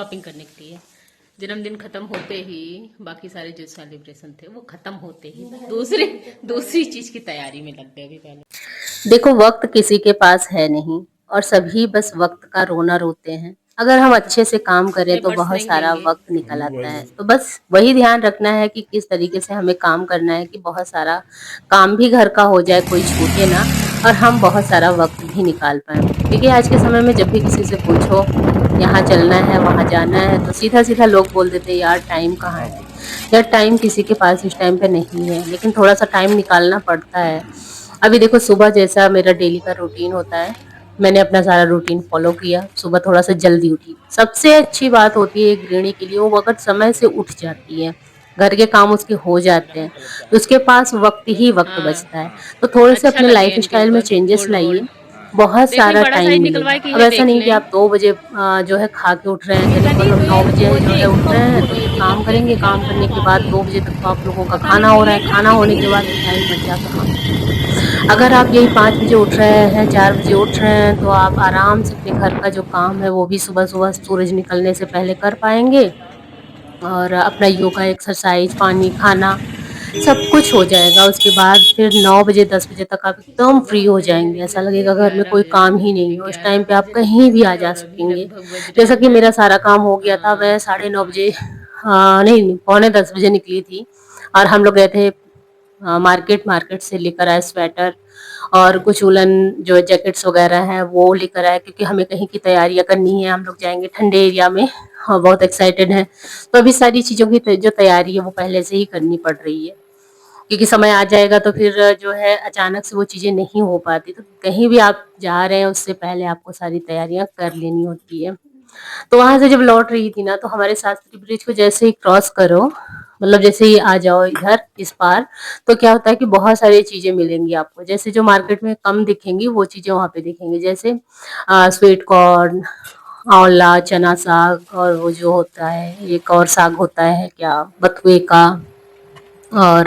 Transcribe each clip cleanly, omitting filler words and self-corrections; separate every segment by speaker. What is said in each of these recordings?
Speaker 1: Shopping करने के लिए। जन्मदिन खत्म होते ही बाकी सारे जो सेलिब्रेशन थे वो खत्म होते ही दूसरी चीज की तैयारी में लग गए अभी पहले। देखो वक्त किसी के पास है नहीं और सभी बस वक्त का रोना रोते हैं। अगर हम अच्छे से काम करें तो बहुत सारा वक्त निकल आता है। तो बस वही ध्यान रखना है कि किस तरीके से हमें काम करना है कि बहुत सारा काम भी घर का हो जाए, कोई छूटे ना, और हम बहुत सारा वक्त भी निकाल पाए। क्योंकि आज के समय में जब भी किसी से पूछो यहाँ चलना है वहाँ जाना है तो सीधा सीधा लोग बोल देते हैं यार टाइम कहाँ है। यार टाइम किसी के पास इस टाइम पे नहीं है, लेकिन थोड़ा सा टाइम निकालना पड़ता है। अभी देखो सुबह जैसा मेरा डेली का रूटीन होता है, मैंने अपना सारा रूटीन फॉलो किया। सुबह थोड़ा सा जल्दी उठी। सबसे अच्छी बात होती है एक गृहिणी के लिए, वो अगर समय से उठ जाती है, घर के काम उसके हो जाते हैं, तो उसके पास वक्त ही वक्त बचता है। तो थोड़े से अपने लाइफ स्टाइल में चेंजेस लाइए, बहुत सारा टाइम मिलेगा। अब ऐसा नहीं कि आप 2 बजे जो है खा के उठ रहे हैं, चलिए कल हम 9 बजे जो है उठ रहे हैं तो फिर काम करेंगे, काम करने के बाद 2 बजे तक तो आप लोगों का खाना हो रहा है, खाना होने के बाद टाइम बचा कहाँ। अगर आप यही 5 बजे उठ रहे हैं, 4 बजे उठ रहे हैं तो आप आराम से अपने घर का जो काम है वो भी सुबह-सुबह सूरज निकलने से पहले कर पाएँगे, और अपना योगा, एक्सरसाइज, पानी, खाना सब कुछ हो जाएगा। उसके बाद फिर 9 बजे 10 बजे तक आप एकदम फ्री हो जाएँगे। ऐसा लगेगा घर में कोई काम ही नहीं है। उस टाइम पे आप कहीं भी आ जा सकेंगे। जैसा कि मेरा सारा काम हो गया था, मैं 9:30 बजे नहीं, पौने 10 बजे निकली थी और हम लोग गए थे मार्केट। मार्केट से लेकर आए स्वेटर और कुछ वूलन जो जैकेट्स वगैरह हैं वो लेकर आए, क्योंकि हमें कहीं की तैयारियां करनी है। हम लोग जाएंगे ठंडे एरिया में। हाँ, बहुत एक्साइटेड हैं। तो अभी सारी चीज़ों की जो तैयारी है वो पहले से ही करनी पड़ रही है, क्योंकि समय आ जाएगा तो फिर जो है अचानक से वो चीज़ें नहीं हो पाती। तो कहीं भी आप जा रहे हैं उससे पहले आपको सारी तैयारियां कर लेनी होती है। तो वहां से जब लौट रही थी ना, तो हमारे शास्त्री ब्रिज को जैसे ही क्रॉस करो, मतलब जैसे ही आ जाओ इधर इस पार, तो क्या होता है कि बहुत सारी चीजें मिलेंगी आपको। जैसे जो मार्केट में कम दिखेंगी वो चीजें वहां पे दिखेंगी। जैसे स्वीट कॉर्न, आंवला, चना साग, और वो जो होता है एक और साग होता है क्या, बथुए का, और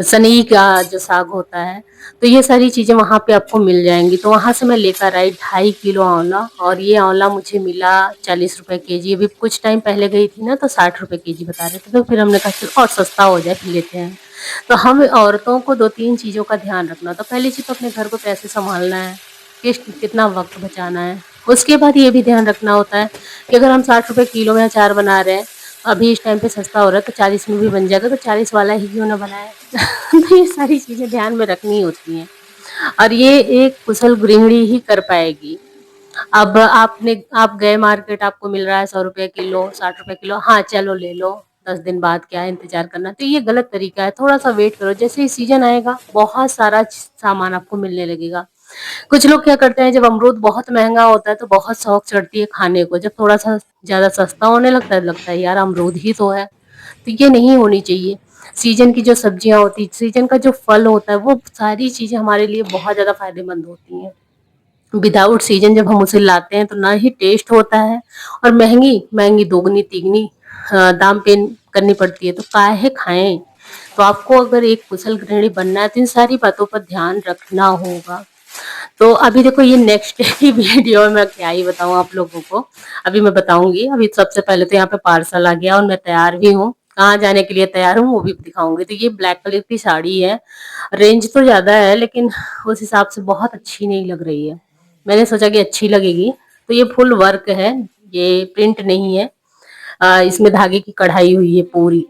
Speaker 1: सनई का जो साग होता है। तो ये सारी चीज़ें वहाँ पे आपको मिल जाएँगी। तो वहाँ से मैं लेकर आई 2.5 किलो आंवला, और ये आंवला मुझे मिला 40 रुपए केजी। अभी कुछ टाइम पहले गई थी ना तो 60 रुपए केजी बता रहे थे, तो फिर हमने कहा चलो और सस्ता हो जाए फिर लेते हैं। तो हम औरतों को 2-3 चीज़ों का ध्यान रखना होता है। पहली चीज़ तो अपने घर को कैसे सँभालना है, कितना वक़्त बचाना है। उसके बाद ये भी ध्यान रखना होता है कि अगर हम 60 रुपए किलो में अचार बना रहे हैं, अभी इस टाइम पे सस्ता हो रहा है तो 40 में भी बन जाएगा, तो 40 वाला ही क्यों ना बनाए। तो ये सारी चीज़ें ध्यान में रखनी होती हैं, और ये एक कुशल गृहिणी ही कर पाएगी। अब आप गए मार्केट, आपको मिल रहा है 100 रुपए किलो, 60 रुपए किलो, हाँ चलो ले लो, 10 दिन बाद क्या है इंतजार करना। तो ये गलत तरीका है। थोड़ा सा वेट करो, जैसे ही सीजन आएगा बहुत सारा सामान आपको मिलने लगेगा। कुछ लोग क्या करते हैं, जब अमरूद बहुत महंगा होता है तो बहुत शौक चढ़ती है खाने को। जब थोड़ा सा ज्यादा सस्ता होने लगता है यार अमरूद ही तो है। तो ये नहीं होनी चाहिए। सीजन की जो सब्जियां होती, सीजन का जो फल होता है, वो सारी चीजें हमारे लिए बहुत ज्यादा फायदेमंद होती हैं। विदाउट सीजन जब हम उसे लाते हैं तो ना ही टेस्ट होता है, और महंगी महंगी दोगुनी तिगनी दाम पे करनी पड़ती है। तो काहे खाएं। तो आपको अगर एक कुशल गृहिणी बनना है तो इन सारी बातों पर ध्यान रखना होगा। तो अभी देखो ये नेक्स्ट की वीडियो में मैं क्या ही बताऊं आप लोगों को। अभी मैं बताऊंगी। अभी सबसे पहले तो यहाँ पे पार्सल आ गया और मैं तैयार भी हूँ। कहाँ जाने के लिए तैयार हूँ वो भी दिखाऊंगी। तो ये ब्लैक कलर की साड़ी है। रेंज तो ज्यादा है लेकिन उस हिसाब से बहुत अच्छी नहीं लग रही है। मैंने सोचा कि अच्छी लगेगी। तो ये फुल वर्क है, ये प्रिंट नहीं है। इसमें धागे की कढ़ाई हुई है पूरी।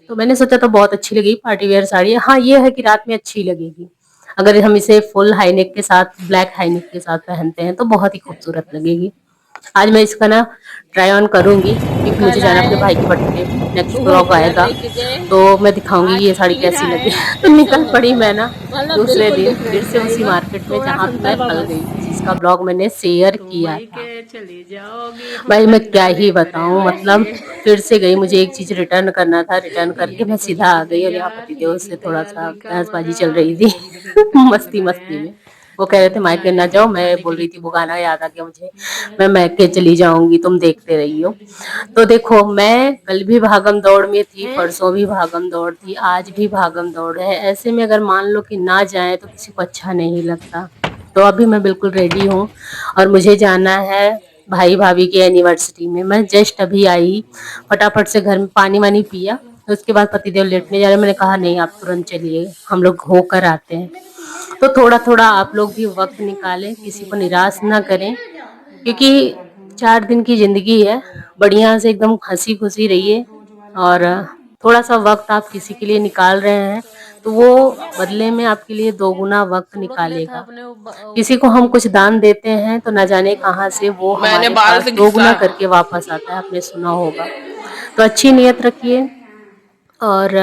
Speaker 1: तो मैंने सोचा तो बहुत अच्छी लगेगी, पार्टी वेयर साड़ी है। हाँ ये है कि रात में अच्छी लगेगी। अगर हम इसे फुल हाईनेक के साथ, ब्लैक हाईनेक के साथ पहनते हैं तो बहुत ही खूबसूरत लगेगी। आज मैं इसका ना ट्राई ऑन करूंगी, क्योंकि मुझे जाना है अपने भाई के बर्थडे पे। नेक्स्ट ब्लॉग आएगा तो मैं दिखाऊंगी ये साड़ी कैसी लगी। तो निकल पड़ी मैं ना दूसरे दिन फिर से उसी मार्केट में जहाँ पे मैं कल गई थी, जिसका ब्लॉग मैंने शेयर किया था। भाई मैं क्या ही बताऊं, मतलब फिर से गई, मुझे एक चीज रिटर्न करना था, रिटर्न करके मैं सीधा आ गई। और यहाँ पतिदेव से थोड़ा सा बहसबाजी चल रही थी मस्ती मस्ती में। वो कह रहे थे मायके ना जाओ, मैं बोल रही थी वो गाना याद आ गया मुझे, मैं मैके चली जाऊंगी तुम देखते रहियो। तो देखो मैं कल भी भागम दौड़ में थी, परसों भी भागम दौड़ थी, आज भी भागम दौड़ है। ऐसे में अगर मान लो कि ना जाए तो किसी को अच्छा नहीं लगता। तो अभी मैं बिल्कुल रेडी हूँ और मुझे जाना है भाई भाभी की एनिवर्सरी में। मैं जस्ट अभी आई, फटाफट से घर में पानी वानी पिया, उसके बाद पतिदेव लेटने जा रहे, मैंने कहा नहीं आप तुरंत चलिए, हम लोग होकर आते हैं। तो थोड़ा थोड़ा आप लोग भी वक्त निकालें, किसी को निराश ना करें, क्योंकि 4 दिन की जिंदगी है, बढ़िया से एकदम हंसी खुशी रहिए। और थोड़ा सा वक्त आप किसी के लिए निकाल रहे हैं तो वो बदले में आपके लिए 2 गुना वक्त निकालेगा। किसी को हम कुछ दान देते हैं तो न जाने कहाँ से वो हमारे पास 2 गुना करके वापस आता है, आपने सुना होगा। तो अच्छी नियत रखिए, और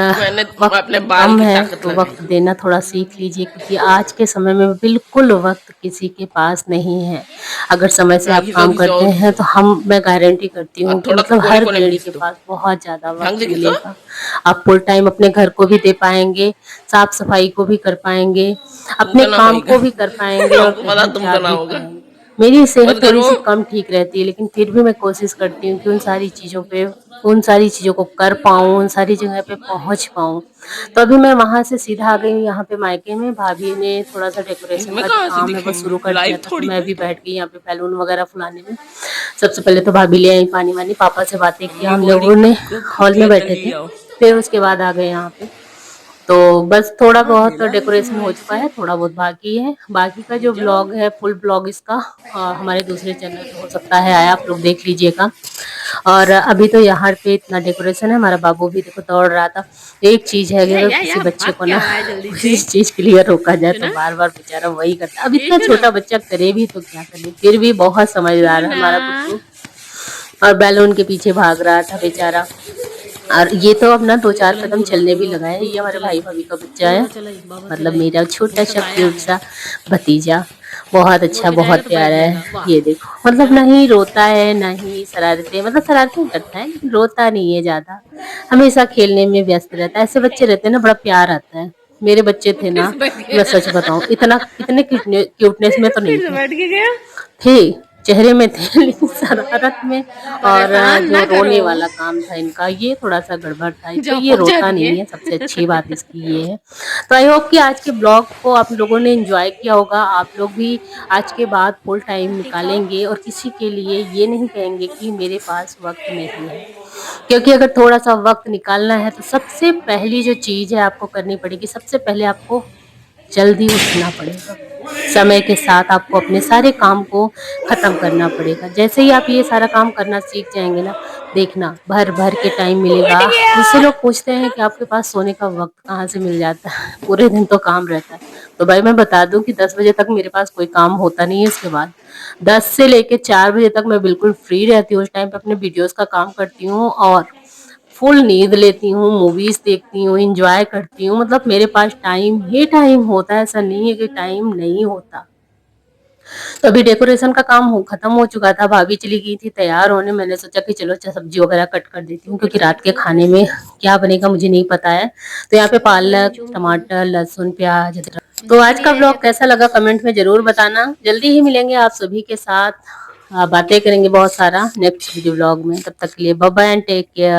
Speaker 1: वक्त कम है तो वक्त देना थोड़ा सीख लीजिए, क्योंकि आज के समय में बिल्कुल वक्त किसी के पास नहीं है। अगर समय से आप काम करते हैं तो मैं गारंटी करती हूँ कि मतलब हर गृहिणी के पास बहुत ज्यादा वक्त मिलेगा। आप फुल टाइम अपने घर को भी दे पाएंगे, साफ सफाई को भी कर पाएंगे, अपने काम को भी कर पाएंगे और कहीं जा भी पाएंगे। मेरी सेहत थोड़ी सी कम ठीक रहती है, लेकिन फिर भी मैं कोशिश करती हूँ कि उन सारी चीजों को कर पाऊँ, उन सारी जगह पे पहुंच पाऊँ। तो अभी मैं वहां से सीधा आ गई हूँ यहाँ पे मायके में। भाभी ने थोड़ा सा डेकोरेशन का जो काम है वो शुरू कर दिया था, तो मैं भी बैठ गई यहाँ पे बैलून वगैरह फुलाने में। सबसे पहले तो भाभी ले आई पानी वानी, पापा से बातें की, हम लोगों ने हॉल में बैठे थे, फिर उसके बाद आ गए यहाँ पे। तो बस थोड़ा बहुत डेकोरेशन हो चुका है, थोड़ा बहुत बाकी है। बाकी का जो ब्लॉग है, फुल ब्लॉग इसका हमारे दूसरे चैनल पे हो सकता है आया, आप लोग देख लीजिएगा। और अभी तो यहाँ पे इतना डेकोरेशन है, हमारा बाबू भी देखो दौड़ रहा था। एक चीज है कि अगर किसी बच्चे को ना किसी चीज के लिए रोका जाए तो बार बार बेचारा वही करता है। अब इतना छोटा बच्चा करे भी तो क्या करे, फिर भी बहुत समझदार है हमारा कुट्टू, और बैलून के पीछे भाग रहा था बेचारा। और ये तो अब ना 2-4 कदम चलने भी लगा है। ये हमारे भाई भाभी का बच्चा है, मतलब मेरा छोटा सा क्यूट सा भतीजा, बहुत अच्छा बहुत प्यारा है। ये देखो, मतलब ना ही रोता है ना ही शरारतें, मतलब शरारतें करता है लेकिन रोता नहीं है ज्यादा, हमेशा खेलने में व्यस्त रहता है। ऐसे बच्चे रहते हैं ना, बड़ा प्यार आता है। मेरे बच्चे थे ना, मैं सच बताऊं, इतने क्यूटनेस में तो नहीं थे, चेहरे में थे लेकिन शरारत में और जो रोने वाला काम था इनका, ये थोड़ा सा गड़बड़ था। तो ये रोता नहीं है, सबसे अच्छी बात इसकी ये है। तो आई होप कि आज के ब्लॉग को आप लोगों ने एंजॉय किया होगा। आप लोग भी आज के बाद फुल टाइम निकालेंगे और किसी के लिए ये नहीं कहेंगे कि मेरे पास वक्त नहीं है, क्योंकि अगर थोड़ा सा वक्त निकालना है तो सबसे पहली जो चीज है आपको करनी पड़ेगी, सबसे पहले आपको जल्दी उठना पड़ेगा। समय के साथ आपको अपने सारे काम को खत्म करना पड़ेगा। जैसे ही आप ये सारा काम करना सीख जाएंगे ना, देखना भर भर के टाइम मिलेगा। मुझसे लोग पूछते हैं कि आपके पास सोने का वक्त कहाँ से मिल जाता है, पूरे दिन तो काम रहता है। तो भाई मैं बता दूं कि 10 बजे तक मेरे पास कोई काम होता नहीं है। इसके बाद 10 से लेके 4 बजे तक मैं बिल्कुल फ्री रहती हूँ। उस टाइम पे अपने वीडियोस का काम करती हूँ और फुल नींद लेती हूँ, मूवीज देखती हूँ, एंजॉय करती हूँ। मतलब मेरे पास टाइम ही टाइम होता है, ऐसा नहीं है कि टाइम नहीं होता। तो अभी डेकोरेशन का काम खत्म हो चुका था, भाभी चली गई थी तैयार होने। मैंने सोचा कि चलो अच्छा सब्जी वगैरह कट कर देती हूँ, क्योंकि रात के खाने में क्या बनेगा मुझे नहीं पता है। तो यहाँ पे पालक, टमाटर, लहसुन, प्याज, अदरक। तो आज का ब्लॉग कैसा लगा कमेंट में जरूर बताना। जल्दी ही मिलेंगे आप सभी के साथ, बातें करेंगे बहुत सारा नेक्स्ट वीडियो ब्लॉग में। तब तक के लिए bye bye and take care.